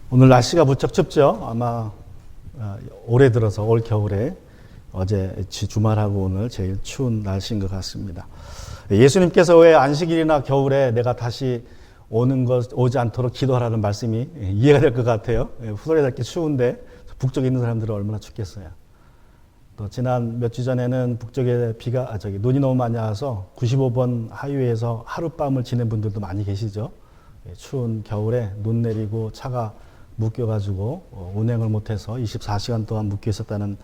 오늘 날씨가 무척 춥죠. 아마 올해 들어서 올 겨울에 어제 주말하고 오늘 제일 추운 날씨인 것 같습니다. 예수님께서 왜 안식일이나 겨울에 내가 다시 오지 않도록 기도하라는 말씀이 이해가 될 것 같아요. 후덜에 이렇게 추운데 북쪽에 있는 사람들은 얼마나 춥겠어요. 또 지난 몇 주 전에는 북쪽에 눈이 너무 많이 와서 95번 하이웨이에서 하룻밤을 지낸 분들도 많이 계시죠. 추운 겨울에 눈 내리고 차가 묶여가지고 운행을 못해서 24시간 동안 묶여 있었다는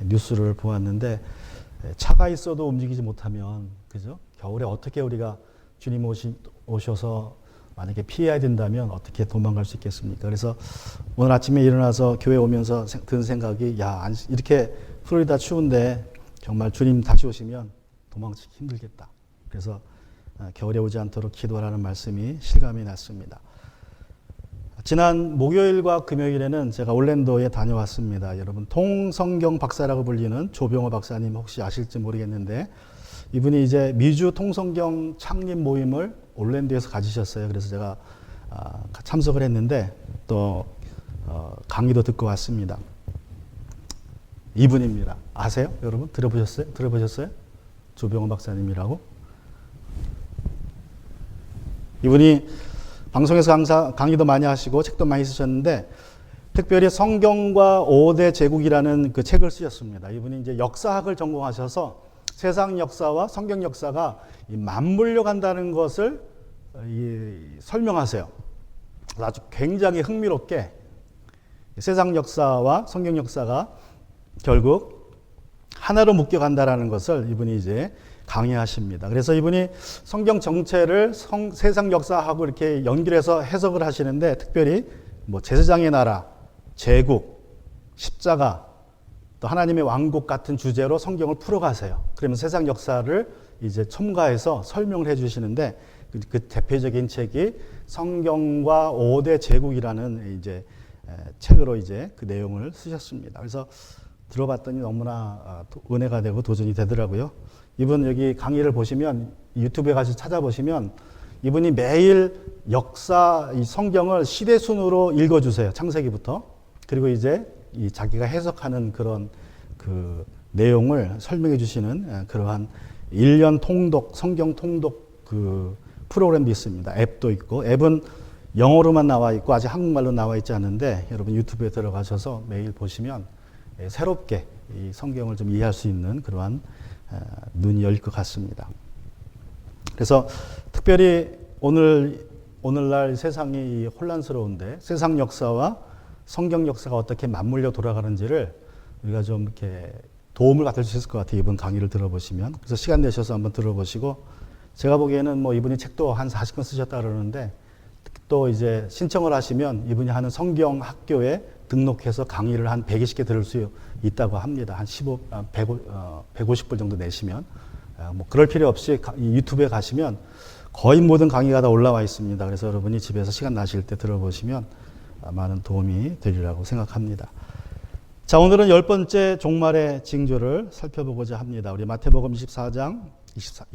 뉴스를 보았는데, 차가 있어도 움직이지 못하면, 그죠? 겨울에 어떻게 우리가 주님 오셔서 만약에 피해야 된다면 어떻게 도망갈 수 있겠습니까? 그래서 오늘 아침에 일어나서 교회 오면서 든 생각이, 이렇게 플로리다 추운데 정말 주님 다시 오시면 도망치기 힘들겠다. 그래서 겨울에 오지 않도록 기도하라는 말씀이 실감이 났습니다. 지난 목요일과 금요일에는 제가 올랜도에 다녀왔습니다. 여러분, 통성경 박사라고 불리는 조병호 박사님 혹시 아실지 모르겠는데, 이분이 이제 미주 통성경 창립 모임을 올랜도에서 가지셨어요. 그래서 제가 참석을 했는데 또 강의도 듣고 왔습니다. 이분입니다. 아세요? 여러분 들어보셨어요? 조병호 박사님이라고? 이분이 방송에서 강의도 많이 하시고 책도 많이 쓰셨는데, 특별히 성경과 5대 제국이라는 그 책을 쓰셨습니다. 이분이 이제 역사학을 전공하셔서 세상 역사와 성경 역사가 맞물려 간다는 것을 설명하세요. 아주 굉장히 흥미롭게 세상 역사와 성경 역사가 결국 하나로 묶여 간다라는 것을 이분이 이제 강의하십니다. 그래서 이분이 성경 정체를 세상 역사하고 이렇게 연결해서 해석을 하시는데, 특별히 제사장의 나라, 제국, 십자가, 또 하나님의 왕국 같은 주제로 성경을 풀어가세요. 그러면 세상 역사를 이제 첨가해서 설명을 해주시는데, 그 대표적인 책이 성경과 5대 제국이라는 이제 책으로 이제 그 내용을 쓰셨습니다. 그래서 들어봤더니 너무나 은혜가 되고 도전이 되더라고요. 이분 여기 강의를 보시면, 유튜브에 가서 찾아보시면 이분이 매일 역사 이 성경을 시대 순으로 읽어주세요. 창세기부터. 그리고 이제 자기가 해석하는 그런 그 내용을 설명해 주시는 그러한 1년 통독, 성경 통독 그 프로그램도 있습니다. 앱도 있고, 앱은 영어로만 나와 있고 아직 한국말로 나와 있지 않은데, 여러분 유튜브에 들어가셔서 매일 보시면 새롭게 이 성경을 좀 이해할 수 있는 그러한 눈이 열릴 것 같습니다. 그래서 특별히 오늘날 세상이 혼란스러운데 세상 역사와 성경 역사가 어떻게 맞물려 돌아가는지를 우리가 좀 이렇게 도움을 받을 수 있을 것 같아요. 이번 강의를 들어보시면. 그래서 시간 내셔서 한번 들어보시고, 제가 보기에는 이분이 책도 한 40권 쓰셨다 그러는데, 또 이제 신청을 하시면 이분이 하는 성경 학교에 등록해서 강의를 한 120개 들을 수 있다고 합니다. 한 150불 정도 내시면. 그럴 필요 없이 유튜브에 가시면 거의 모든 강의가 다 올라와 있습니다. 그래서 여러분이 집에서 시간 나실 때 들어보시면 많은 도움이 되리라고 생각합니다. 자, 오늘은 10번째 종말의 징조를 살펴보고자 합니다. 우리 마태복음 24장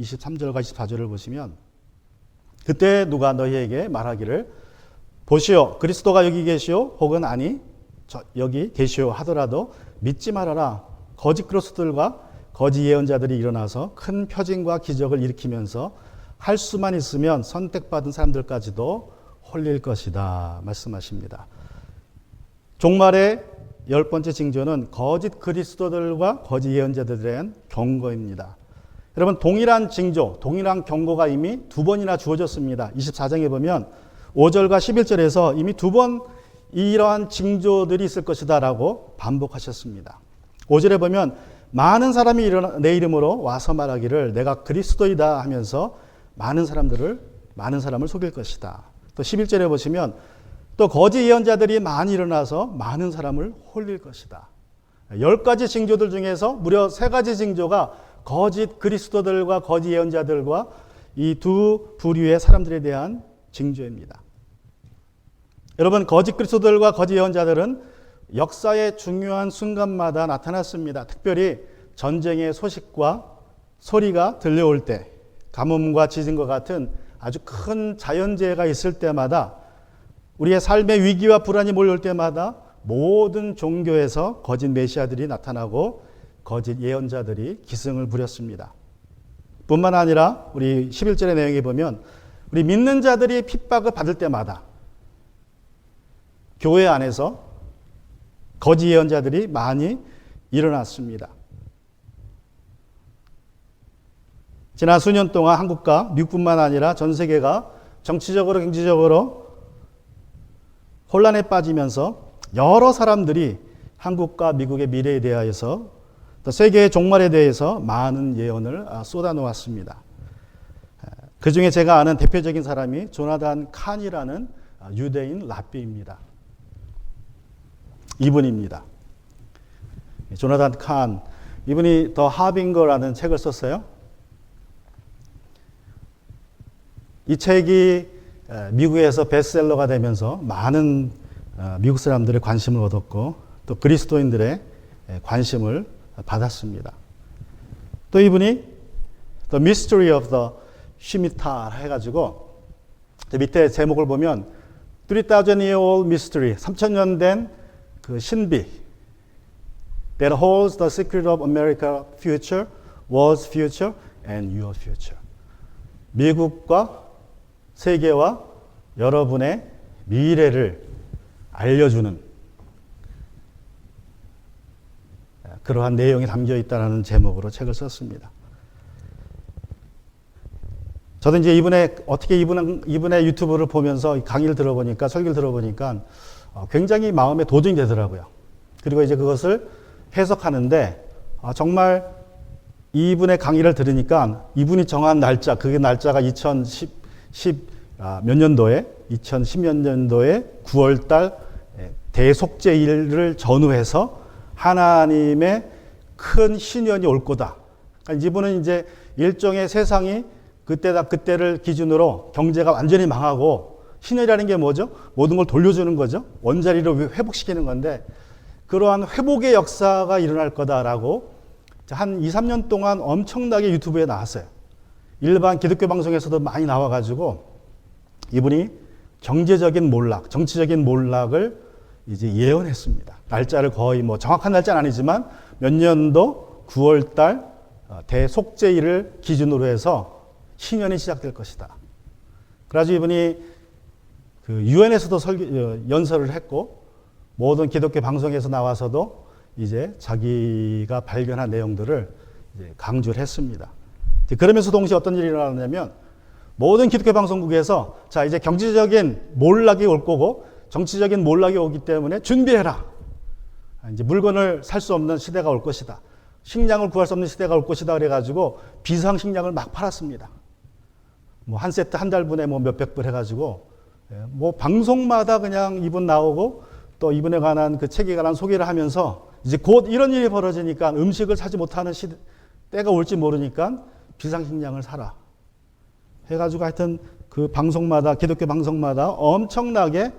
23절과 24절을 보시면, 그때 누가 너희에게 말하기를 보시오 그리스도가 여기 계시오 혹은 아니 여기 계시오 하더라도 믿지 말아라. 거짓 그리스도들과 거짓 예언자들이 일어나서 큰 표징과 기적을 일으키면서 할 수만 있으면 선택받은 사람들까지도 홀릴 것이다 말씀하십니다. 종말의 10번째 징조는 거짓 그리스도들과 거짓 예언자들에 대한 경고입니다. 여러분, 동일한 징조, 동일한 경고가 이미 2번이나 주어졌습니다. 24장에 보면 5절과 11절에서 이미 2번 이러한 징조들이 있을 것이다 라고 반복하셨습니다. 5절에 보면 많은 사람이 내 이름으로 와서 말하기를 내가 그리스도이다 하면서 많은 사람을 속일 것이다. 또 11절에 보시면 또 거짓 예언자들이 많이 일어나서 많은 사람을 홀릴 것이다. 10가지 징조들 중에서 무려 3가지 징조가 거짓 그리스도들과 거짓 예언자들과 이 두 부류의 사람들에 대한 징조입니다. 여러분, 거짓 그리스도들과 거짓 예언자들은 역사의 중요한 순간마다 나타났습니다. 특별히 전쟁의 소식과 소리가 들려올 때, 가뭄과 지진과 같은 아주 큰 자연재해가 있을 때마다 우리의 삶의 위기와 불안이 몰려올 때마다 모든 종교에서 거짓 메시아들이 나타나고 거짓 예언자들이 기승을 부렸습니다. 뿐만 아니라 우리 11절의 내용에 보면 우리 믿는 자들이 핍박을 받을 때마다 교회 안에서 거짓 예언자들이 많이 일어났습니다. 지난 수년 동안 한국과 미국뿐만 아니라 전 세계가 정치적으로 경제적으로 혼란에 빠지면서 여러 사람들이 한국과 미국의 미래에 대하여서 또 세계의 종말에 대해서 많은 예언을 쏟아놓았습니다. 그 중에 제가 아는 대표적인 사람이 조나단 칸이라는 유대인 랍비입니다. 이분입니다. 조나단 칸, 이분이 더 하빙거라는 책을 썼어요. 이 책이 미국에서 베스트셀러가 되면서 많은 미국 사람들의 관심을 얻었고 또 그리스도인들의 관심을 받았습니다. 또 이분이 The Mystery of the Shemitah 해가지고 밑에 제목을 보면 3,000 year old mystery, 3,000년 된 그 신비 That holds the secret of America's future, world's future, and your future. 미국과 세계와 여러분의 미래를 알려주는 그러한 내용이 담겨 있다는 제목으로 책을 썼습니다. 저도 이제 어떻게 이분의 유튜브를 보면서 강의를 들어보니까, 설교를 들어보니까 굉장히 마음에 도전이 되더라고요. 그리고 이제 그것을 해석하는데 정말 이분의 강의를 들으니까 이분이 정한 날짜, 그게 날짜가 2010몇 년도에 9월달 대속죄일을 전후해서 하나님의 큰 신년이 올 거다. 그러니까 이분은 이제 일종의 세상이 그때를 기준으로 경제가 완전히 망하고 신년이라는 게 뭐죠? 모든 걸 돌려주는 거죠. 원자리로 회복시키는 건데 그러한 회복의 역사가 일어날 거다라고 한 2, 3년 동안 엄청나게 유튜브에 나왔어요. 일반 기독교 방송에서도 많이 나와가지고 이분이 경제적인 몰락, 정치적인 몰락을 이제 예언했습니다. 날짜를 거의 정확한 날짜는 아니지만 몇 년도 9월달 대속죄일을 기준으로 해서 신년이 시작될 것이다. 그래서 이분이 그 유엔에서도 연설을 했고 모든 기독교 방송에서 나와서도 이제 자기가 발견한 내용들을 이제 강조를 했습니다. 그러면서 동시에 어떤 일이 일어나냐면 모든 기독교 방송국에서 자 이제 경제적인 몰락이 올 거고 정치적인 몰락이 오기 때문에 준비해라. 이제 물건을 살 수 없는 시대가 올 것이다. 식량을 구할 수 없는 시대가 올 것이다. 그래가지고 비상 식량을 막 팔았습니다. 한 세트 한 달분에 몇백 불 해가지고 방송마다 그냥 이분 나오고 또 이분에 관한 그 책에 관한 소개를 하면서 이제 곧 이런 일이 벌어지니까 음식을 사지 못하는 때가 올지 모르니까 비상식량을 사라. 해가지고 하여튼 그 방송마다, 기독교 방송마다 엄청나게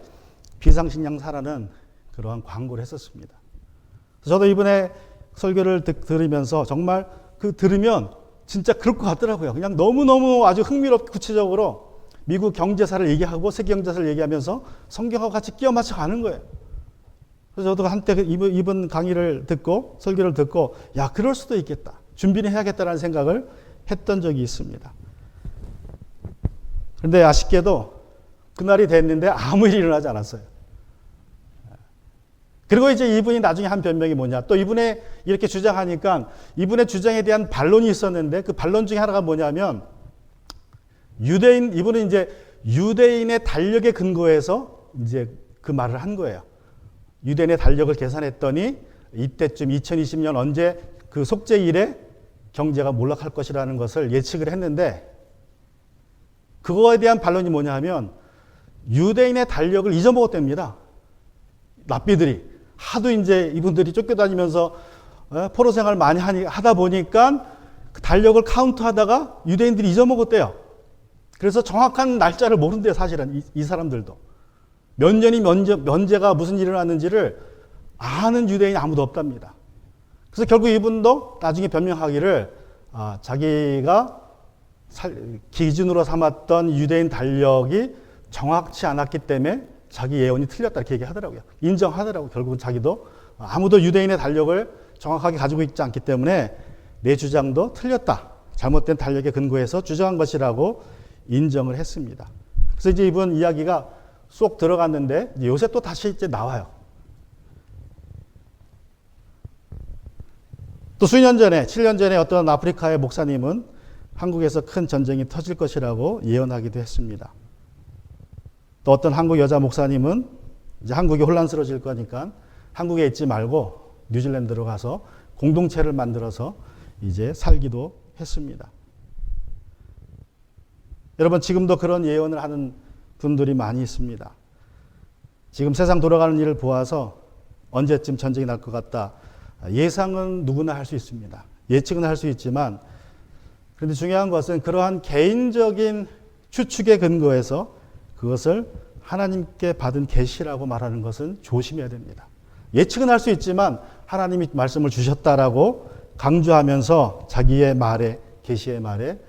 비상식량 사라는 그러한 광고를 했었습니다. 저도 이번에 설교를 들으면서 정말 들으면 진짜 그럴 것 같더라고요. 그냥 너무너무 아주 흥미롭게 구체적으로 미국 경제사를 얘기하고 세계 경제사를 얘기하면서 성경하고 같이 끼워 맞춰 가는 거예요. 그래서 저도 한때 이번 강의를 듣고 설교를 듣고 야 그럴 수도 있겠다. 준비는 해야겠다라는 생각을 했던 적이 있습니다. 그런데 아쉽게도 그날이 됐는데 아무 일이 일어나지 않았어요. 그리고 이제 이분이 나중에 한 변명이 뭐냐. 또 이분의 이렇게 주장하니까 이분의 주장에 대한 반론이 있었는데 그 반론 중에 하나가 뭐냐면 이분은 이제 유대인의 달력에 근거해서 이제 그 말을 한 거예요. 유대인의 달력을 계산했더니 이때쯤 2020년 언제 그 속죄일에 경제가 몰락할 것이라는 것을 예측을 했는데 그거에 대한 반론이 뭐냐 하면 유대인의 달력을 잊어먹었답니다. 랍비들이. 하도 이제 이분들이 쫓겨다니면서 포로 생활을 많이 하다 보니까 그 달력을 카운트하다가 유대인들이 잊어먹었대요. 그래서 정확한 날짜를 모른대요, 사실은. 이 사람들도. 몇 년이 면제가 무슨 일이 일어났는지를 아는 유대인이 아무도 없답니다. 그래서 결국 이분도 나중에 변명하기를 자기가 기준으로 삼았던 유대인 달력이 정확치 않았기 때문에 자기 예언이 틀렸다 이렇게 얘기하더라고요. 인정하더라고요. 결국은 자기도 아무도 유대인의 달력을 정확하게 가지고 있지 않기 때문에 내 주장도 틀렸다. 잘못된 달력에 근거해서 주장한 것이라고 인정을 했습니다. 그래서 이제 이번 이야기가 쏙 들어갔는데 요새 또 다시 이제 나와요. 또 수년 전에, 7년 전에 어떤 아프리카의 목사님은 한국에서 큰 전쟁이 터질 것이라고 예언하기도 했습니다. 또 어떤 한국 여자 목사님은 이제 한국이 혼란스러워질 거니까 한국에 있지 말고 뉴질랜드로 가서 공동체를 만들어서 이제 살기도 했습니다. 여러분, 지금도 그런 예언을 하는 분들이 많이 있습니다. 지금 세상 돌아가는 일을 보아서 언제쯤 전쟁이 날 것 같다. 예상은 누구나 할 수 있습니다. 예측은 할 수 있지만, 그런데 중요한 것은 그러한 개인적인 추측에 근거해서 그것을 하나님께 받은 계시라고 말하는 것은 조심해야 됩니다. 예측은 할 수 있지만 하나님이 말씀을 주셨다라고 강조하면서 자기의 말에, 계시의 말에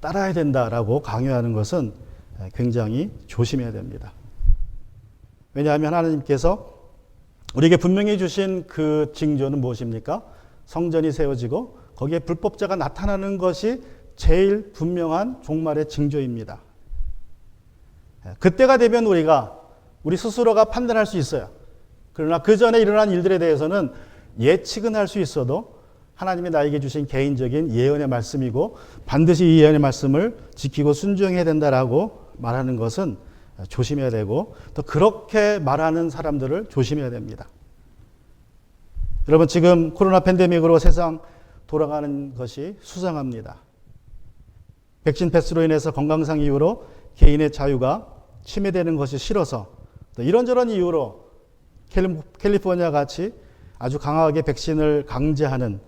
따라야 된다라고 강요하는 것은 굉장히 조심해야 됩니다. 왜냐하면 하나님께서 우리에게 분명히 주신 그 징조는 무엇입니까? 성전이 세워지고 거기에 불법자가 나타나는 것이 제일 분명한 종말의 징조입니다. 그때가 되면 우리 스스로가 판단할 수 있어요. 그러나 그 전에 일어난 일들에 대해서는 예측은 할 수 있어도 하나님이 나에게 주신 개인적인 예언의 말씀이고 반드시 이 예언의 말씀을 지키고 순종해야 된다라고 말하는 것은 조심해야 되고, 또 그렇게 말하는 사람들을 조심해야 됩니다. 여러분, 지금 코로나 팬데믹으로 세상 돌아가는 것이 수상합니다. 백신 패스로 인해서 건강상 이유로 개인의 자유가 침해되는 것이 싫어서, 또 이런저런 이유로 캘리포니아 같이 아주 강하게 백신을 강제하는,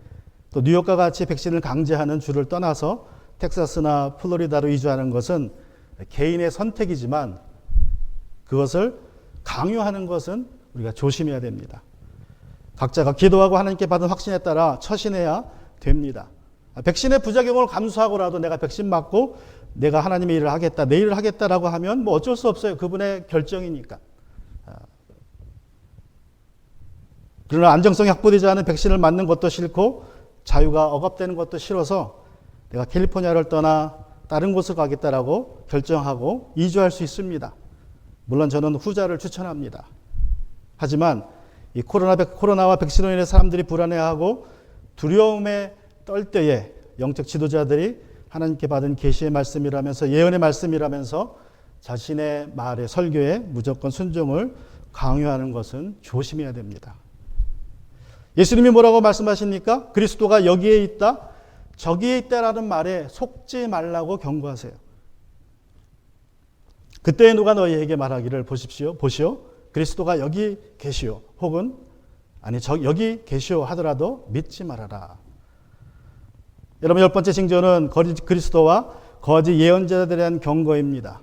또 뉴욕과 같이 백신을 강제하는 주를 떠나서 텍사스나 플로리다로 이주하는 것은 개인의 선택이지만 그것을 강요하는 것은 우리가 조심해야 됩니다. 각자가 기도하고 하나님께 받은 확신에 따라 처신해야 됩니다. 백신의 부작용을 감수하고라도 내가 백신 맞고 내가 하나님의 일을 하겠다, 내 일을 하겠다라고 하면 뭐 어쩔 수 없어요. 그분의 결정이니까. 그러나 안정성이 확보되지 않은 백신을 맞는 것도 싫고 자유가 억압되는 것도 싫어서 내가 캘리포니아를 떠나 다른 곳을 가겠다라고 결정하고 이주할 수 있습니다. 물론 저는 후자를 추천합니다. 하지만 이 코로나와 백신으로 인해 사람들이 불안해하고 두려움에 떨 때에 영적 지도자들이 하나님께 받은 계시의 말씀이라면서, 예언의 말씀이라면서 자신의 말에, 설교에 무조건 순종을 강요하는 것은 조심해야 됩니다. 예수님이 뭐라고 말씀하십니까? 그리스도가 여기에 있다, 저기에 있다라는 말에 속지 말라고 경고하세요. 그때 누가 너희에게 말하기를 보시오 그리스도가 여기 계시오, 혹은 아니 여기 계시오 하더라도 믿지 말아라. 여러분, 열 번째 징조는 그리스도와 거짓 예언자들에 대한 경고입니다.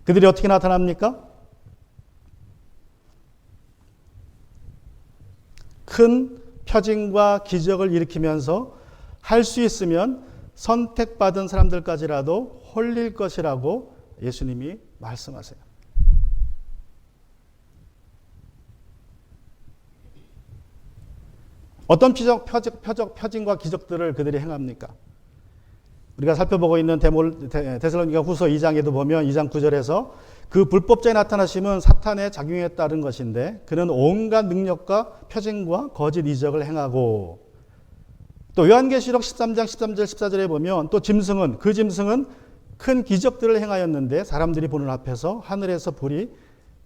그들이 어떻게 나타납니까? 큰 표징과 기적을 일으키면서 할 수 있으면 선택받은 사람들까지라도 홀릴 것이라고 예수님이 말씀하세요. 어떤 표징과 기적들을 그들이 행합니까? 우리가 살펴보고 있는 데살로니가 후서 2장에도 보면 2장 9절에서 그 불법자에 나타나심은 사탄의 작용에 따른 것인데 그는 온갖 능력과 표징과 거짓 이적을 행하고, 또 요한계시록 13장 13절 14절에 보면 또 그 짐승은 큰 기적들을 행하였는데 사람들이 보는 앞에서 하늘에서 불이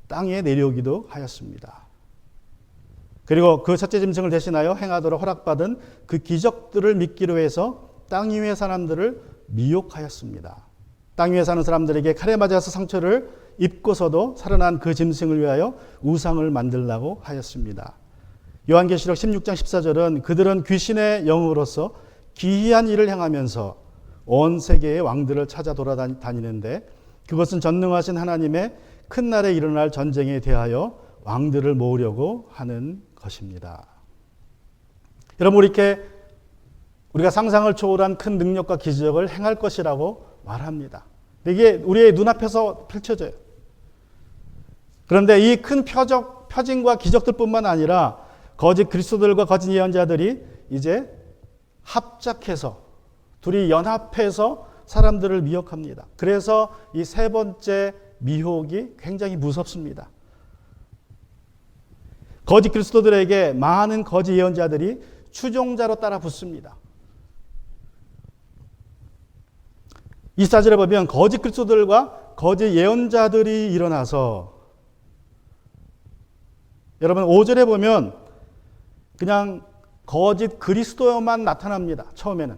땅에 내려오기도 하였습니다. 그리고 그 첫째 짐승을 대신하여 행하도록 허락받은 그 기적들을 믿기로 해서 땅 위의 사람들을 미혹하였습니다. 땅 위에 사는 사람들에게 칼에 맞아서 상처를 입고서도 살아난 그 짐승을 위하여 우상을 만들라고 하였습니다. 요한계시록 16장 14절은 그들은 귀신의 영으로서 기이한 일을 행하면서 온 세계의 왕들을 찾아 돌아다니는데 그것은 전능하신 하나님의 큰 날에 일어날 전쟁에 대하여 왕들을 모으려고 하는 것입니다. 여러분, 우리가 상상을 초월한 큰 능력과 기적을 행할 것이라고 말합니다. 이게 우리의 눈앞에서 펼쳐져요. 그런데 이 큰 표징과 기적들뿐만 아니라 거짓 그리스도들과 거짓 예언자들이 이제 합작해서 둘이 연합해서 사람들을 미혹합니다. 그래서 이 세 번째 미혹이 굉장히 무섭습니다. 거짓 그리스도들에게 많은 거짓 예언자들이 추종자로 따라 붙습니다. 24절에 보면 거짓 그리스도들과 거짓 예언자들이 일어나서, 여러분 5절에 보면 그냥 거짓 그리스도만 나타납니다. 처음에는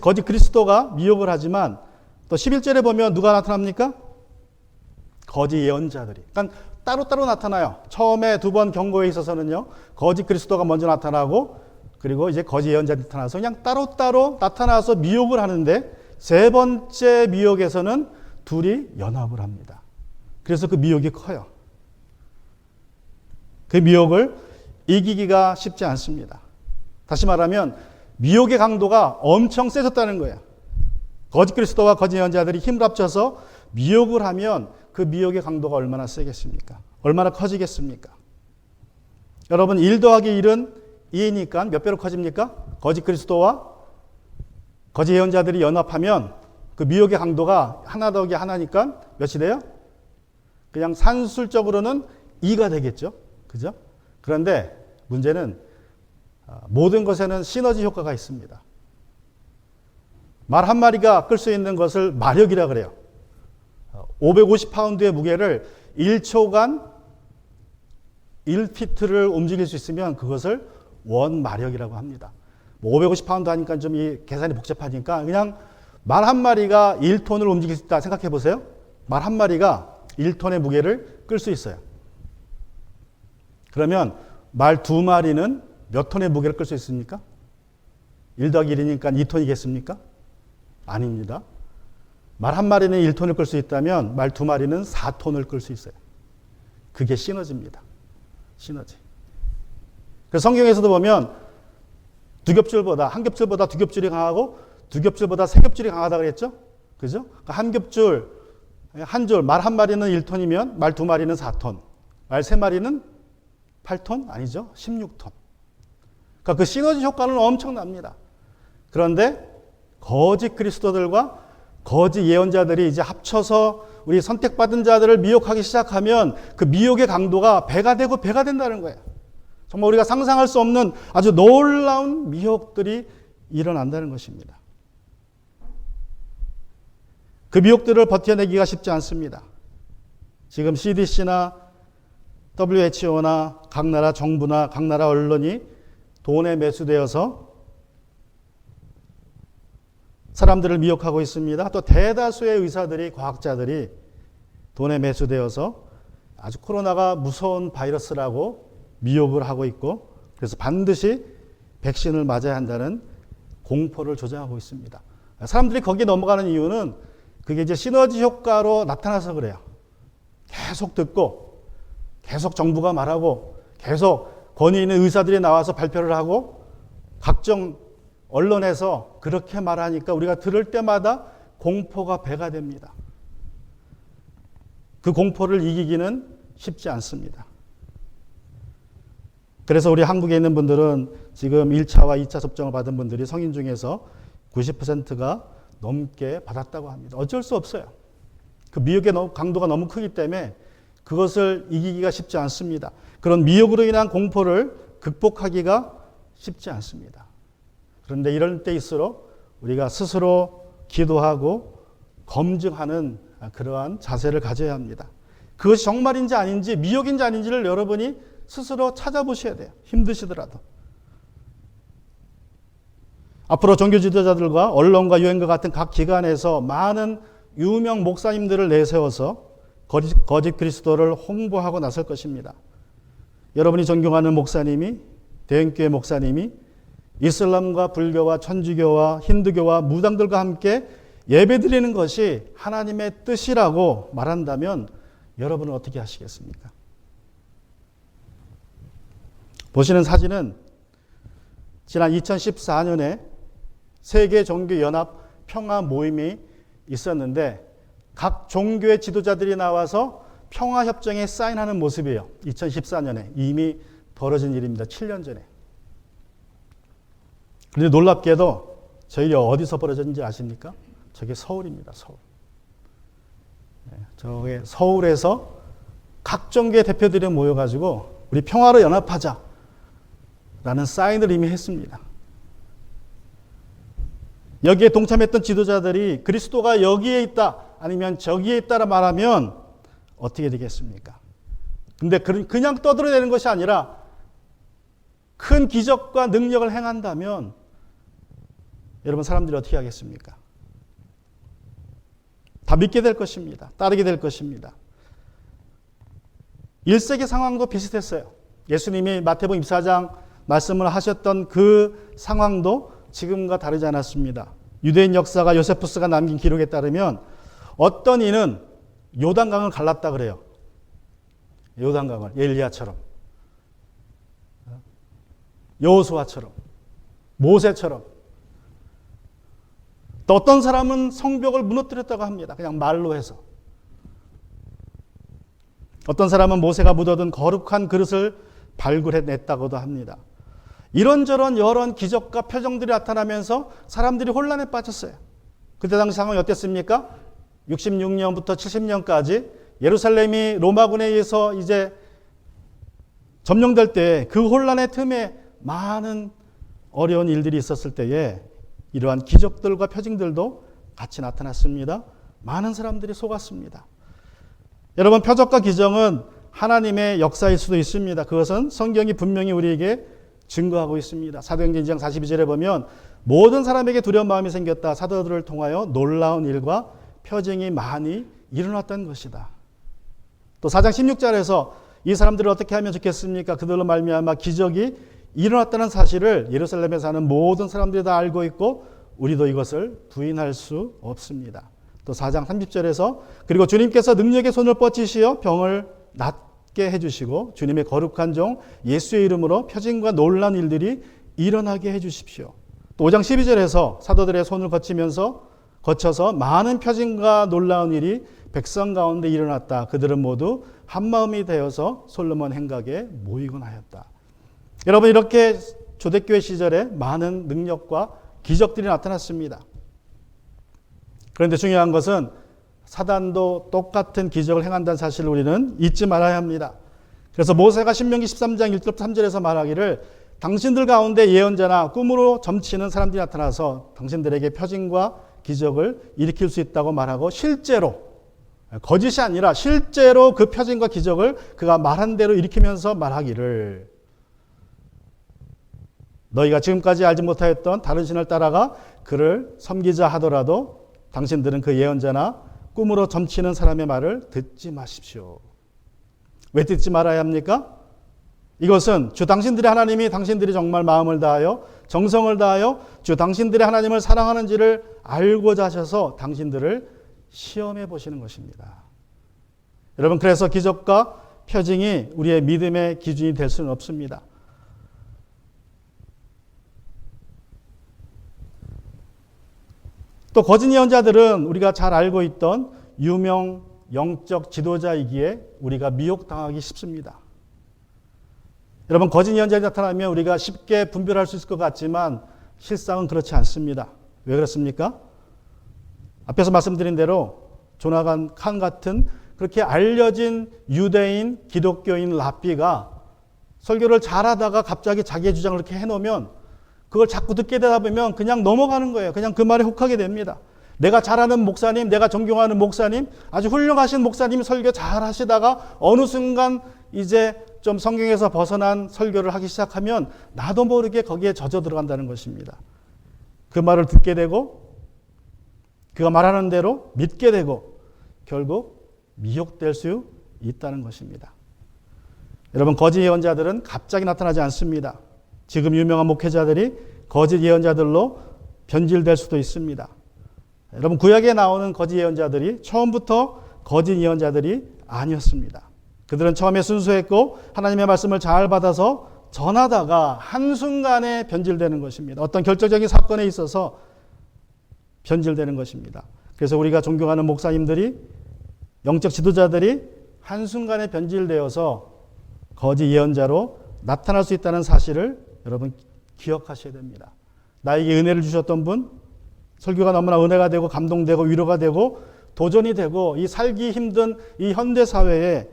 거짓 그리스도가 미혹을 하지만 또 11절에 보면 누가 나타납니까? 거짓 예언자들이. 그러니까 따로따로 나타나요. 처음에 두 번 경고에 있어서는요, 거짓 그리스도가 먼저 나타나고, 그리고 이제 거짓 예언자들이 나타나서 그냥 따로따로 나타나서 미혹을 하는데, 세 번째 미혹에서는 둘이 연합을 합니다. 그래서 그 미혹이 커요. 그 미혹을 이기기가 쉽지 않습니다. 다시 말하면 미혹의 강도가 엄청 세졌다는 거예요. 거짓 그리스도와 거짓 예언자들이 힘을 합쳐서 미혹을 하면 그 미혹의 강도가 얼마나 세겠습니까? 얼마나 커지겠습니까? 여러분 1 더하기 1은 2니까 몇 배로 커집니까? 거짓 그리스도와 거짓 예언자들이 연합하면 그 미혹의 강도가 하나 더하기 하나니까 몇이 돼요? 그냥 산술적으로는 2가 되겠죠. 그죠? 그런데 문제는 모든 것에는 시너지 효과가 있습니다. 말 한 마리가 끌 수 있는 것을 마력이라 그래요. 550파운드의 무게를 1초간 1피트를 움직일 수 있으면 그것을 원마력이라고 합니다. 550파운드 하니까 좀 이 계산이 복잡하니까 그냥 말 한 마리가 1톤을 움직일 수 있다 생각해 보세요. 말 한 마리가 1톤의 무게를 끌 수 있어요. 그러면 말 두 마리는 몇 톤의 무게를 끌 수 있습니까? 1 더하기 1이니까 2톤이겠습니까? 아닙니다. 말 한 마리는 1톤을 끌 수 있다면 말 두 마리는 4톤을 끌 수 있어요. 그게 시너지입니다. 시너지. 그래서 성경에서도 보면 한 겹줄보다 두 겹줄이 강하고 두 겹줄보다 세 겹줄이 강하다 그랬죠? 그죠? 그러니까 한 줄, 말 한 마리는 1톤이면 말 두 마리는 4톤, 말 세 마리는 8톤? 아니죠. 16톤. 그러니까 그 시너지 효과는 엄청납니다. 그런데 거짓 그리스도들과 거짓 예언자들이 이제 합쳐서 우리 선택받은 자들을 미혹하기 시작하면 그 미혹의 강도가 배가 되고 배가 된다는 거예요. 정말 우리가 상상할 수 없는 아주 놀라운 미혹들이 일어난다는 것입니다. 그 미혹들을 버텨내기가 쉽지 않습니다. 지금 CDC나 WHO나 각 나라 정부나 각 나라 언론이 돈에 매수되어서 사람들을 미혹하고 있습니다. 또 대다수의 의사들이, 과학자들이 돈에 매수되어서 아주 코로나가 무서운 바이러스라고 미혹을 하고 있고, 그래서 반드시 백신을 맞아야 한다는 공포를 조장하고 있습니다. 사람들이 거기에 넘어가는 이유는 그게 이제 시너지 효과로 나타나서 그래요. 계속 듣고, 계속 정부가 말하고, 계속 권위 있는 의사들이 나와서 발표를 하고, 각종 언론에서 그렇게 말하니까 우리가 들을 때마다 공포가 배가 됩니다. 그 공포를 이기기는 쉽지 않습니다. 그래서 우리 한국에 있는 분들은 지금 1차와 2차 접종을 받은 분들이 성인 중에서 90%가 넘게 받았다고 합니다. 어쩔 수 없어요. 그 미혹의 강도가 너무 크기 때문에 그것을 이기기가 쉽지 않습니다. 그런 미혹으로 인한 공포를 극복하기가 쉽지 않습니다. 그런데 이럴 때일수록 우리가 스스로 기도하고 검증하는 그러한 자세를 가져야 합니다. 그것이 정말인지 아닌지, 미혹인지 아닌지를 여러분이 스스로 찾아보셔야 돼요. 힘드시더라도. 앞으로 종교 지도자들과 언론과 유엔과 같은 각 기관에서 많은 유명 목사님들을 내세워서 거짓 그리스도를 홍보하고 나설 것입니다. 여러분이 존경하는 목사님이, 대형교회 목사님이 이슬람과 불교와 천주교와 힌두교와 무당들과 함께 예배드리는 것이 하나님의 뜻이라고 말한다면 여러분은 어떻게 하시겠습니까? 보시는 사진은 지난 2014년에 세계종교연합 평화 모임이 있었는데 각 종교의 지도자들이 나와서 평화협정에 사인하는 모습이에요. 2014년에 이미 벌어진 일입니다. 7년 전에. 그런데 놀랍게도 저희 어디서 벌어졌는지 아십니까? 저게 서울입니다. 서울. 저게 서울에서 각 종교의 대표들이 모여가지고 우리 평화로 연합하자 라는 사인을 이미 했습니다. 여기에 동참했던 지도자들이 그리스도가 여기에 있다 아니면 저기에 있다라 말하면 어떻게 되겠습니까? 근데 그냥 떠들어대는 것이 아니라 큰 기적과 능력을 행한다면 여러분 사람들이 어떻게 하겠습니까? 다 믿게 될 것입니다. 따르게 될 것입니다. 1세기 상황도 비슷했어요. 예수님이 마태복음 24장 말씀을 하셨던 그 상황도 지금과 다르지 않았습니다. 유대인 역사가 요세푸스가 남긴 기록에 따르면 어떤 이는 요단강을 갈랐다 그래요. 요단강을 엘리야처럼, 여호수아처럼, 모세처럼. 또 어떤 사람은 성벽을 무너뜨렸다고 합니다. 그냥 말로 해서. 어떤 사람은 모세가 묻어둔 거룩한 그릇을 발굴해냈다고도 합니다. 이런저런 여러 기적과 표정들이 나타나면서 사람들이 혼란에 빠졌어요. 그때 당시 상황이 어땠습니까? 66년부터 70년까지 예루살렘이 로마군에 의해서 이제 점령될 때 그 혼란의 틈에 많은 어려운 일들이 있었을 때에 이러한 기적들과 표징들도 같이 나타났습니다. 많은 사람들이 속았습니다. 여러분, 표적과 기적은 하나님의 역사일 수도 있습니다. 그것은 성경이 분명히 우리에게 증거하고 있습니다. 사도행전 2장 42절에 보면 모든 사람에게 두려운 마음이 생겼다. 사도들을 통하여 놀라운 일과 표징이 많이 일어났던 것이다. 또 4장 16절에서 이 사람들을 어떻게 하면 좋겠습니까? 그들로 말미암아 기적이 일어났다는 사실을 예루살렘에 사는 모든 사람들이 다 알고 있고 우리도 이것을 부인할 수 없습니다. 또 4장 30절에서 그리고 주님께서 능력의 손을 뻗치시어 병을 낫게 해주시고 주님의 거룩한 종 예수의 이름으로 표징과 놀라운 일들이 일어나게 해주십시오. 또 5장 12절에서 사도들의 손을 거쳐서 많은 표징과 놀라운 일이 백성 가운데 일어났다. 그들은 모두 한마음이 되어서 솔로몬 행각에 모이곤 하였다. 여러분, 이렇게 초대교회 시절에 많은 능력과 기적들이 나타났습니다. 그런데 중요한 것은 사단도 똑같은 기적을 행한다는 사실을 우리는 잊지 말아야 합니다. 그래서 모세가 신명기 13장 1절부터 3절에서 말하기를 당신들 가운데 예언자나 꿈으로 점치는 사람들이 나타나서 당신들에게 표징과 기적을 일으킬 수 있다고 말하고 실제로 거짓이 아니라 실제로 그 표징과 기적을 그가 말한 대로 일으키면서 말하기를 너희가 지금까지 알지 못하였던 다른 신을 따라가 그를 섬기자 하더라도 당신들은 그 예언자나 꿈으로 점치는 사람의 말을 듣지 마십시오. 왜 듣지 말아야 합니까? 이것은 주 당신들의 하나님이 당신들이 정말 마음을 다하여 정성을 다하여 주 당신들의 하나님을 사랑하는지를 알고자 하셔서 당신들을 시험해 보시는 것입니다. 여러분, 그래서 기적과 표징이 우리의 믿음의 기준이 될 수는 없습니다. 또 거짓 예언자들은 우리가 잘 알고 있던 유명 영적 지도자이기에 우리가 미혹당하기 쉽습니다. 여러분, 거짓 예언자가 나타나면 우리가 쉽게 분별할 수 있을 것 같지만 실상은 그렇지 않습니다. 왜 그렇습니까? 앞에서 말씀드린 대로 조나단 칸 같은 그렇게 알려진 유대인 기독교인 랍비가 설교를 잘하다가 갑자기 자기의 주장을 그렇게 해놓으면 그걸 자꾸 듣게 되다 보면 그냥 넘어가는 거예요. 그냥 그 말에 혹하게 됩니다. 내가 잘 아는 목사님, 내가 존경하는 목사님, 아주 훌륭하신 목사님이 설교 잘 하시다가 어느 순간 이제 좀 성경에서 벗어난 설교를 하기 시작하면 나도 모르게 거기에 젖어 들어간다는 것입니다. 그 말을 듣게 되고 그가 말하는 대로 믿게 되고 결국 미혹될 수 있다는 것입니다. 여러분, 거짓 예언자들은 갑자기 나타나지 않습니다. 지금 유명한 목회자들이 거짓 예언자들로 변질될 수도 있습니다. 여러분, 구약에 나오는 거짓 예언자들이 처음부터 거짓 예언자들이 아니었습니다. 그들은 처음에 순수했고 하나님의 말씀을 잘 받아서 전하다가 한순간에 변질되는 것입니다. 어떤 결정적인 사건에 있어서 변질되는 것입니다. 그래서 우리가 존경하는 목사님들이, 영적 지도자들이 한순간에 변질되어서 거짓 예언자로 나타날 수 있다는 사실을 여러분 기억하셔야 됩니다. 나에게 은혜를 주셨던 분, 설교가 너무나 은혜가 되고 감동되고 위로가 되고 도전이 되고 이 살기 힘든 이 현대 사회에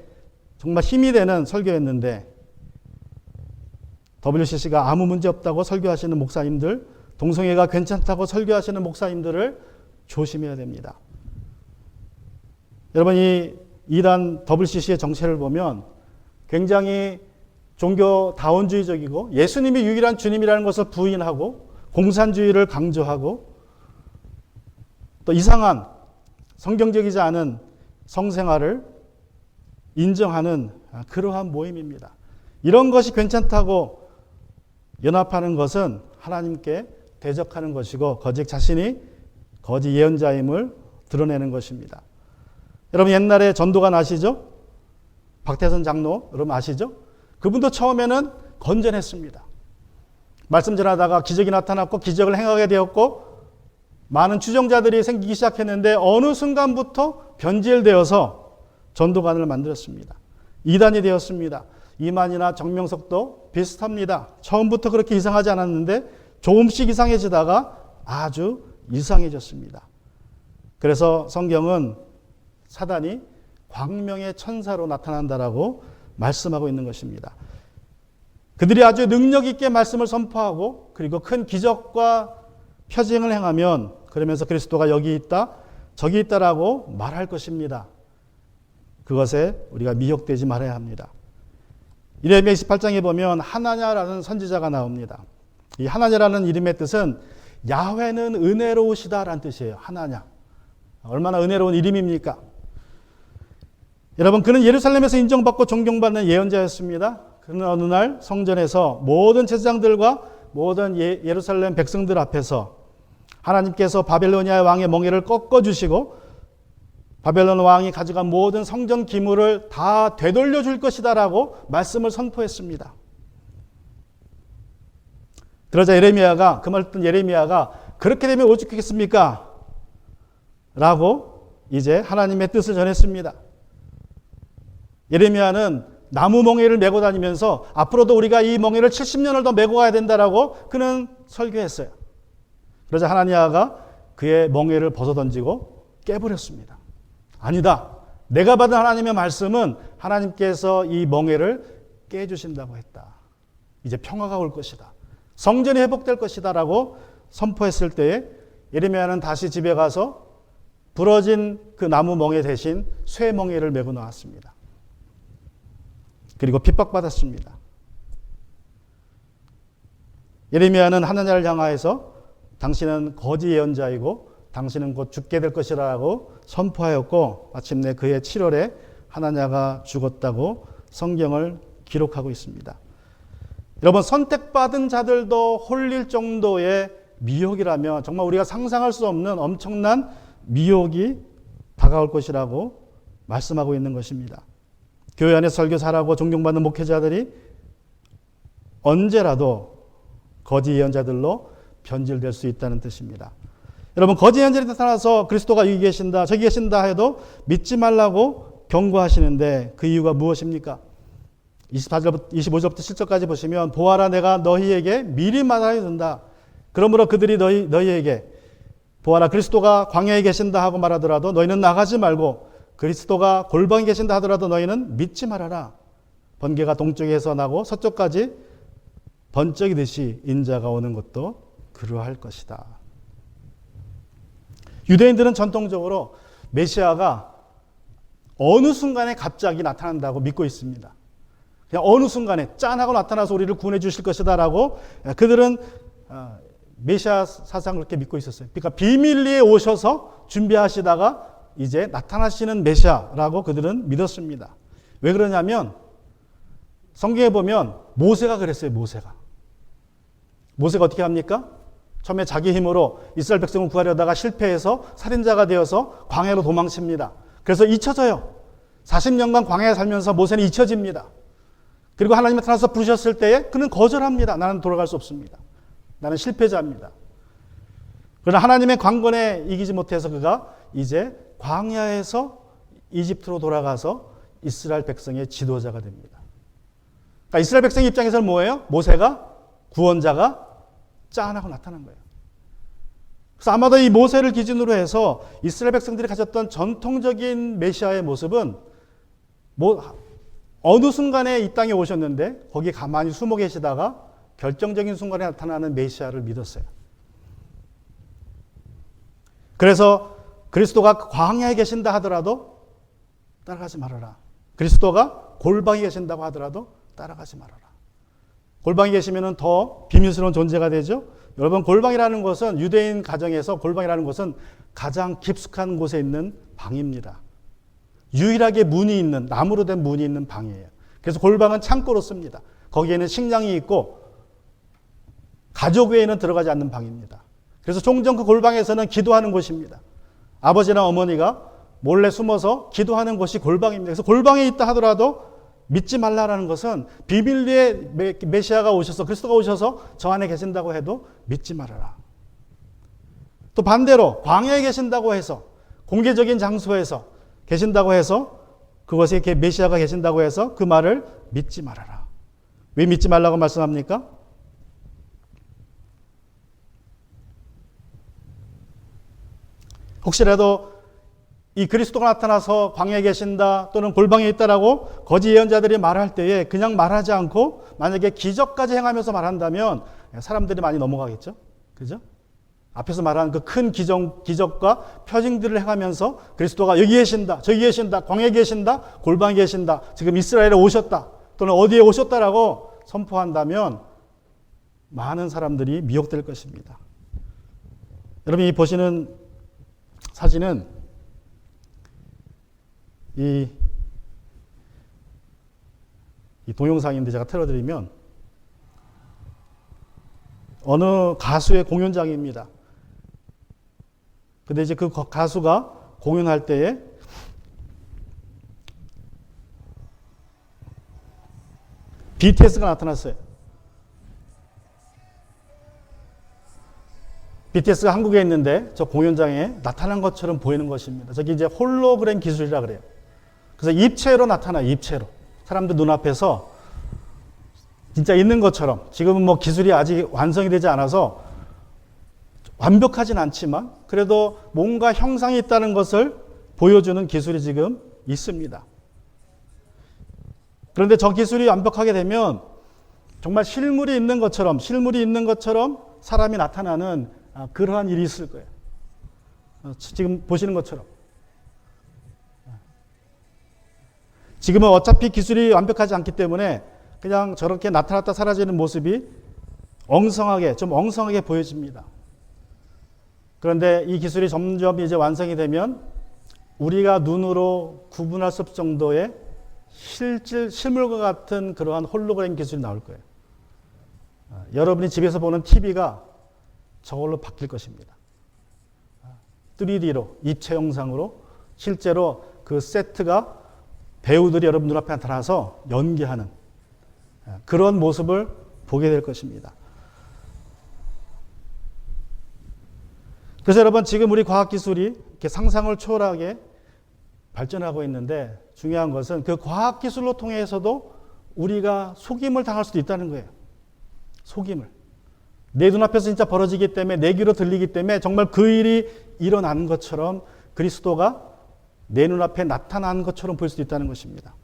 정말 힘이 되는 설교였는데, WCC가 아무 문제 없다고 설교하시는 목사님들, 동성애가 괜찮다고 설교하시는 목사님들을 조심해야 됩니다. 여러분, 이 이단 WCC의 정체를 보면 굉장히 종교다원주의적이고 예수님이 유일한 주님이라는 것을 부인하고 공산주의를 강조하고 또 이상한 성경적이지 않은 성생활을 인정하는 그러한 모임입니다. 이런 것이 괜찮다고 연합하는 것은 하나님께 대적하는 것이고 거짓 자신이 거짓 예언자임을 드러내는 것입니다. 여러분, 옛날에 전도관 아시죠? 박태선 장로 여러분 아시죠? 그분도 처음에는 건전했습니다. 말씀 전하다가 기적이 나타났고 기적을 행하게 되었고 많은 추종자들이 생기기 시작했는데 어느 순간부터 변질되어서 전도관을 만들었습니다. 이단이 되었습니다. 이만희나 정명석도 비슷합니다. 처음부터 그렇게 이상하지 않았는데 조금씩 이상해지다가 아주 이상해졌습니다. 그래서 성경은 사단이 광명의 천사로 나타난다라고 말씀하고 있는 것입니다. 그들이 아주 능력 있게 말씀을 선포하고 그리고 큰 기적과 표징을 행하면 그러면서 그리스도가 여기 있다 저기 있다라고 말할 것입니다. 그것에 우리가 미혹되지 말아야 합니다. 이레미야 28장에 보면 하나냐라는 선지자가 나옵니다. 이 하나냐라는 이름의 뜻은 야훼는 은혜로우시다라는 뜻이에요. 하나냐. 얼마나 은혜로운 이름입니까? 여러분, 그는 예루살렘에서 인정받고 존경받는 예언자였습니다. 그는 어느 날 성전에서 모든 제사장들과 모든 예루살렘 백성들 앞에서 하나님께서 바벨로니아 왕의 멍에를 꺾어주시고 바벨론 왕이 가져간 모든 성전 기물을 다 되돌려 줄 것이다라고 말씀을 선포했습니다. 그러자 예레미야가, 그 말 듣던 예레미야가 그렇게 되면 오죽하겠습니까? 라고 이제 하나님의 뜻을 전했습니다. 예레미야는 나무 멍에를 메고 다니면서 앞으로도 우리가 이 멍에를 70년을 더 메고 가야 된다라고 그는 설교했어요. 그러자 하나니아가 그의 멍에를 벗어던지고 깨버렸습니다. 아니다. 내가 받은 하나님의 말씀은 하나님께서 이 멍에를 깨주신다고 했다. 이제 평화가 올 것이다. 성전이 회복될 것이다 라고 선포했을 때에 예레미야는 다시 집에 가서 부러진 그 나무 멍에 대신 쇠 멍에를 메고 나왔습니다. 그리고 핍박받았습니다. 예레미야는 하나냐를 향하여서 당신은 거짓 예언자이고 당신은 곧 죽게 될 것이라고 선포하였고 마침내 그의 7월에 하나냐가 죽었다고 성경을 기록하고 있습니다. 여러분, 선택받은 자들도 홀릴 정도의 미혹이라면 정말 우리가 상상할 수 없는 엄청난 미혹이 다가올 것이라고 말씀하고 있는 것입니다. 교회 안에 설교 잘하고 존경받는 목회자들이 언제라도 거짓 예언자들로 변질될 수 있다는 뜻입니다. 여러분, 거짓 예언자들이 나타나서 그리스도가 여기 계신다 저기 계신다 해도 믿지 말라고 경고하시는데 그 이유가 무엇입니까? 25절부터 7절까지 보시면 보아라 내가 너희에게 미리 말하여 둔다. 그러므로 그들이 너희에게 보아라 그리스도가 광야에 계신다 하고 말하더라도 너희는 나가지 말고 그리스도가 골방에 계신다 하더라도 너희는 믿지 말아라. 번개가 동쪽에서 나고 서쪽까지 번쩍이듯이 인자가 오는 것도 그러할 것이다. 유대인들은 전통적으로 메시아가 어느 순간에 갑자기 나타난다고 믿고 있습니다. 그냥 어느 순간에 짠 하고 나타나서 우리를 구원해 주실 것이다 라고 그들은 메시아 사상을 그렇게 믿고 있었어요. 그러니까 비밀리에 오셔서 준비하시다가 이제 나타나시는 메시아라고 그들은 믿었습니다. 왜 그러냐면 성경에 보면 모세가 그랬어요. 모세가 어떻게 합니까? 처음에 자기 힘으로 이스라엘 백성을 구하려다가 실패해서 살인자가 되어서 광야로 도망칩니다. 그래서 잊혀져요. 40년간 광야에 살면서 모세는 잊혀집니다. 그리고 하나님 나타나서 부르셨을 때에 그는 거절합니다. 나는 돌아갈 수 없습니다. 나는 실패자입니다. 그러나 하나님의 강권에 이기지 못해서 그가 이제 광야에서 이집트로 돌아가서 이스라엘 백성의 지도자가 됩니다. 그러니까 이스라엘 백성 입장에서는 뭐예요? 모세가 구원자가 짠하고 나타난 거예요. 그래서 아마도 이 모세를 기준으로 해서 이스라엘 백성들이 가졌던 전통적인 메시아의 모습은 어느 순간에 이 땅에 오셨는데 거기 가만히 숨어 계시다가 결정적인 순간에 나타나는 메시아를 믿었어요. 그래서 그리스도가 광야에 계신다 하더라도 따라가지 말아라. 그리스도가 골방에 계신다고 하더라도 따라가지 말아라. 골방에 계시면 더 비밀스러운 존재가 되죠. 여러분, 골방이라는 것은 유대인 가정에서 골방이라는 것은 가장 깊숙한 곳에 있는 방입니다. 유일하게 문이 있는, 나무로 된 문이 있는 방이에요. 그래서 골방은 창고로 씁니다. 거기에는 식량이 있고 가족 외에는 들어가지 않는 방입니다. 그래서 종종 그 골방에서는 기도하는 곳입니다. 아버지나 어머니가 몰래 숨어서 기도하는 곳이 골방입니다. 그래서 골방에 있다 하더라도 믿지 말라라는 것은 비밀리에 메시아가 오셔서 그리스도가 오셔서 저 안에 계신다고 해도 믿지 말아라. 또 반대로 광야에 계신다고 해서 공개적인 장소에서 계신다고 해서 그곳에 메시아가 계신다고 해서 그 말을 믿지 말아라. 왜 믿지 말라고 말씀합니까? 혹시라도 이 그리스도가 나타나서 광야에 계신다 또는 골방에 있다라고 거짓 예언자들이 말할 때에 그냥 말하지 않고 만약에 기적까지 행하면서 말한다면 사람들이 많이 넘어가겠죠. 그죠? 앞에서 말한 그 큰 기적과 표징들을 행하면서 그리스도가 여기 계신다, 저기 계신다, 광야에 계신다, 골방에 계신다, 지금 이스라엘에 오셨다 또는 어디에 오셨다라고 선포한다면 많은 사람들이 미혹될 것입니다. 여러분이 보시는 사진은 이 동영상인데 제가 틀어드리면 어느 가수의 공연장입니다. 근데 이제 그 가수가 공연할 때에 BTS가 나타났어요. BTS가 한국에 있는데 저 공연장에 나타난 것처럼 보이는 것입니다. 저기 이제 홀로그램 기술이라 그래요. 그래서 입체로 나타나요. 입체로. 사람들 눈앞에서 진짜 있는 것처럼. 지금은 뭐 기술이 아직 완성이 되지 않아서 완벽하진 않지만 그래도 뭔가 형상이 있다는 것을 보여주는 기술이 지금 있습니다. 그런데 저 기술이 완벽하게 되면 정말 실물이 있는 것처럼 사람이 나타나는 그러한 일이 있을 거예요. 지금 보시는 것처럼. 지금은 어차피 기술이 완벽하지 않기 때문에 그냥 저렇게 나타났다 사라지는 모습이 좀 엉성하게 보여집니다. 그런데 이 기술이 점점 이제 완성이 되면 우리가 눈으로 구분할 수 없을 정도의 실물과 같은 그러한 홀로그램 기술이 나올 거예요. 여러분이 집에서 보는 TV가 저걸로 바뀔 것입니다. 3D로, 입체 영상으로 실제로 그 세트가 배우들이 여러분 눈앞에 나타나서 연기하는 그런 모습을 보게 될 것입니다. 그래서 여러분 지금 우리 과학기술이 이렇게 상상을 초월하게 발전하고 있는데 중요한 것은 그 과학기술로 통해서도 우리가 속임을 당할 수도 있다는 거예요. 속임을. 내 눈앞에서 진짜 벌어지기 때문에 내 귀로 들리기 때문에 정말 그 일이 일어나는 것처럼 그리스도가 내 눈앞에 나타난 것처럼 보일 수도 있다는 것입니다.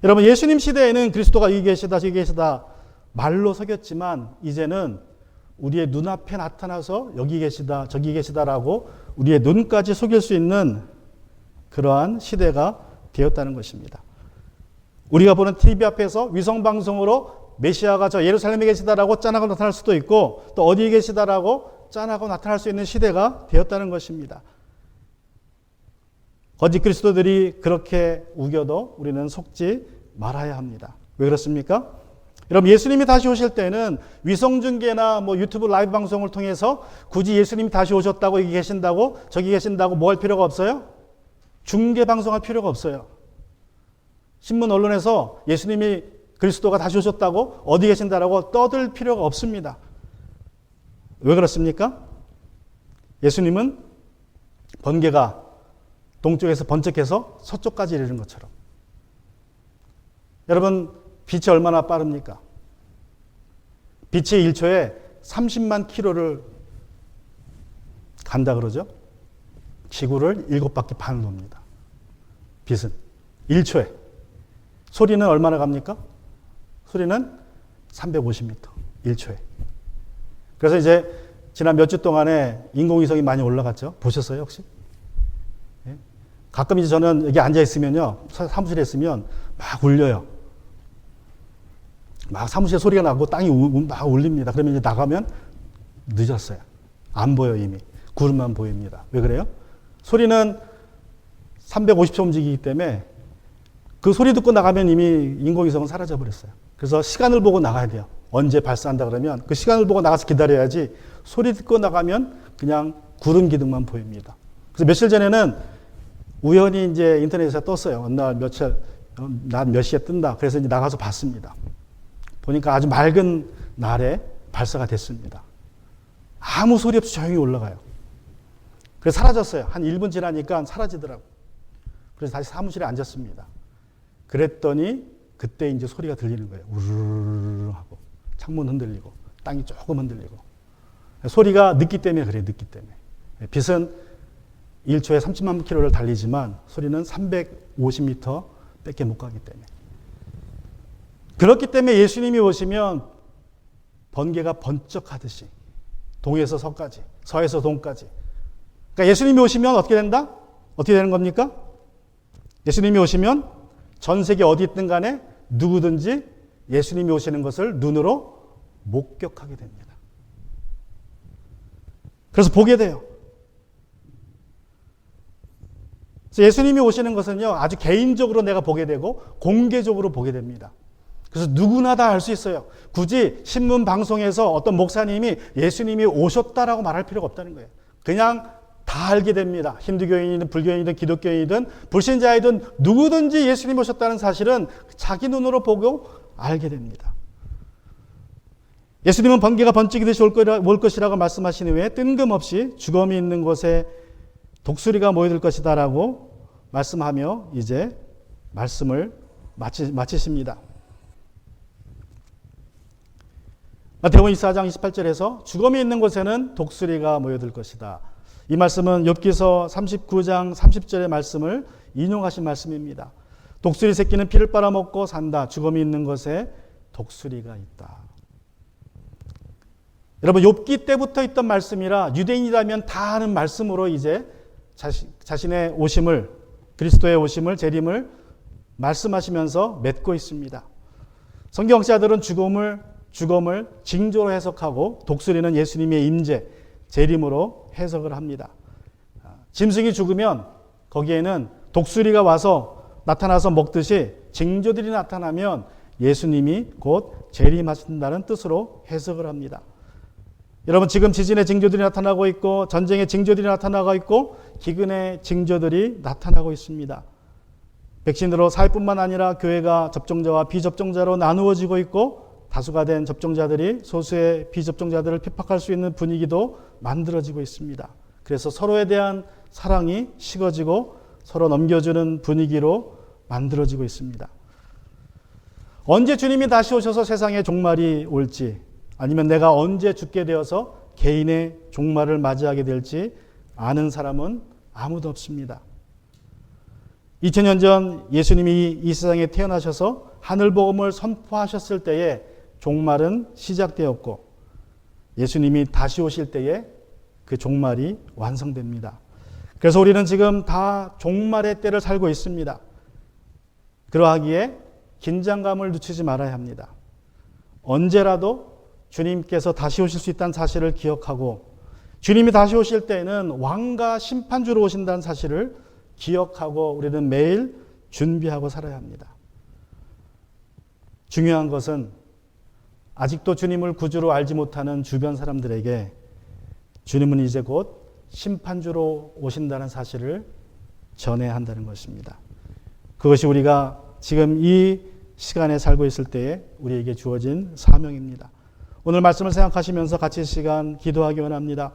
여러분 예수님 시대에는 그리스도가 여기 계시다 저기 계시다 말로 속였지만 이제는 우리의 눈앞에 나타나서 여기 계시다 저기 계시다라고 우리의 눈까지 속일 수 있는 그러한 시대가 되었다는 것입니다. 우리가 보는 TV 앞에서 위성방송으로 메시아가 저 예루살렘에 계시다라고 짠하고 나타날 수도 있고 또 어디에 계시다라고 짠하고 나타날 수 있는 시대가 되었다는 것입니다. 거짓 그리스도들이 그렇게 우겨도 우리는 속지 말아야 합니다. 왜 그렇습니까? 여러분 예수님이 다시 오실 때는 위성중계나 유튜브 라이브 방송을 통해서 굳이 예수님이 다시 오셨다고 여기 계신다고 저기 계신다고 뭐 할 필요가 없어요? 중계 방송할 필요가 없어요. 신문 언론에서 예수님이 그리스도가 다시 오셨다고 어디 계신다라고 떠들 필요가 없습니다. 왜 그렇습니까? 예수님은 번개가 동쪽에서 번쩍해서 서쪽까지 이르는 것처럼. 여러분, 빛이 얼마나 빠릅니까? 빛이 1초에 30만 킬로를 간다 그러죠? 지구를 7바퀴 반을 돕니다. 빛은 1초에. 소리는 얼마나 갑니까? 소리는 350m 1초에. 그래서 이제 지난 몇 주 동안에 인공위성이 많이 올라갔죠. 보셨어요 혹시? 예? 가끔 이제 저는 여기 앉아 있으면요, 사무실에 있으면 막 울려요. 막 사무실에 소리가 나고 땅이 막 울립니다. 그러면 이제 나가면 늦었어요. 안 보여 이미. 구름만 보입니다. 왜 그래요? 소리는 350초 움직이기 때문에 그 소리 듣고 나가면 이미 인공위성은 사라져 버렸어요. 그래서 시간을 보고 나가야 돼요. 언제 발사한다 그러면 그 시간을 보고 나가서 기다려야지, 소리 듣고 나가면 그냥 구름 기둥만 보입니다. 그래서 며칠 전에는 우연히 이제 인터넷에 떴어요. 어느 날 낮 몇 시에 뜬다. 그래서 이제 나가서 봤습니다. 보니까 아주 맑은 날에 발사가 됐습니다. 아무 소리 없이 조용히 올라가요. 그래서 사라졌어요. 한 1분 지나니까 사라지더라고요. 그래서 다시 사무실에 앉았습니다. 그랬더니 그때 이제 소리가 들리는 거예요. 우르르 하고 창문 흔들리고 땅이 조금 흔들리고. 소리가 늦기 때문에 그래요. 늦기 때문에. 빛은 1초에 30만 킬로를 달리지만 소리는 350m 밖에 못 가기 때문에. 그렇기 때문에 예수님이 오시면 번개가 번쩍하듯이 동에서 서까지, 서에서 동까지. 그러니까 예수님이 오시면 어떻게 된다? 어떻게 되는 겁니까? 예수님이 오시면 전 세계 어디 있든 간에 누구든지 예수님이 오시는 것을 눈으로 목격하게 됩니다. 그래서 보게 돼요. 그래서 예수님이 오시는 것은요, 아주 개인적으로 내가 보게 되고 공개적으로 보게 됩니다. 그래서 누구나 다 알 수 있어요. 굳이 신문 방송에서 어떤 목사님이 예수님이 오셨다라고 말할 필요가 없다는 거예요. 그냥 다 알게 됩니다. 힌두교인이든 불교인이든 기독교인이든 불신자이든 누구든지 예수님이 오셨다는 사실은 자기 눈으로 보고 알게 됩니다. 예수님은 번개가 번쩍이듯이 올 것이라고 말씀하신 후에 뜬금없이 죽음이 있는 곳에 독수리가 모여들 것이다라고 말씀하며 이제 말씀을 마치십니다. 마태복음 24장 28절에서 죽음이 있는 곳에는 독수리가 모여들 것이다. 이 말씀은 욥기서 39장 30절의 말씀을 인용하신 말씀입니다. 독수리 새끼는 피를 빨아먹고 산다. 죽음이 있는 곳에 독수리가 있다. 여러분, 욥기 때부터 있던 말씀이라 유대인이라면 다 아는 말씀으로 이제 자신의 오심을, 그리스도의 오심을, 재림을 말씀하시면서 맺고 있습니다. 성경학자들은 죽음을 징조로 해석하고 독수리는 예수님의 임재, 재림으로 해석을 합니다. 짐승이 죽으면 거기에는 독수리가 와서 나타나서 먹듯이 징조들이 나타나면 예수님이 곧 재림하신다는 뜻으로 해석을 합니다. 여러분, 지금 지진의 징조들이 나타나고 있고 전쟁의 징조들이 나타나고 있고 기근의 징조들이 나타나고 있습니다. 백신으로 사회뿐만 아니라 교회가 접종자와 비접종자로 나누어지고 있고 다수가 된 접종자들이 소수의 비접종자들을 핍박할 수 있는 분위기도 만들어지고 있습니다. 그래서 서로에 대한 사랑이 식어지고 서로 넘겨주는 분위기로 만들어지고 있습니다. 언제 주님이 다시 오셔서 세상의 종말이 올지, 아니면 내가 언제 죽게 되어서 개인의 종말을 맞이하게 될지 아는 사람은 아무도 없습니다. 2000년 전 예수님이 이 세상에 태어나셔서 하늘복음을 선포하셨을 때에 종말은 시작되었고 예수님이 다시 오실 때에 그 종말이 완성됩니다. 그래서 우리는 지금 다 종말의 때를 살고 있습니다. 그러하기에 긴장감을 늦추지 말아야 합니다. 언제라도 주님께서 다시 오실 수 있다는 사실을 기억하고 주님이 다시 오실 때에는 왕과 심판주로 오신다는 사실을 기억하고 우리는 매일 준비하고 살아야 합니다. 중요한 것은 아직도 주님을 구주로 알지 못하는 주변 사람들에게 주님은 이제 곧 심판주로 오신다는 사실을 전해야 한다는 것입니다. 그것이 우리가 지금 이 시간에 살고 있을 때에 우리에게 주어진 사명입니다. 오늘 말씀을 생각하시면서 같이 시간 기도하기 원합니다.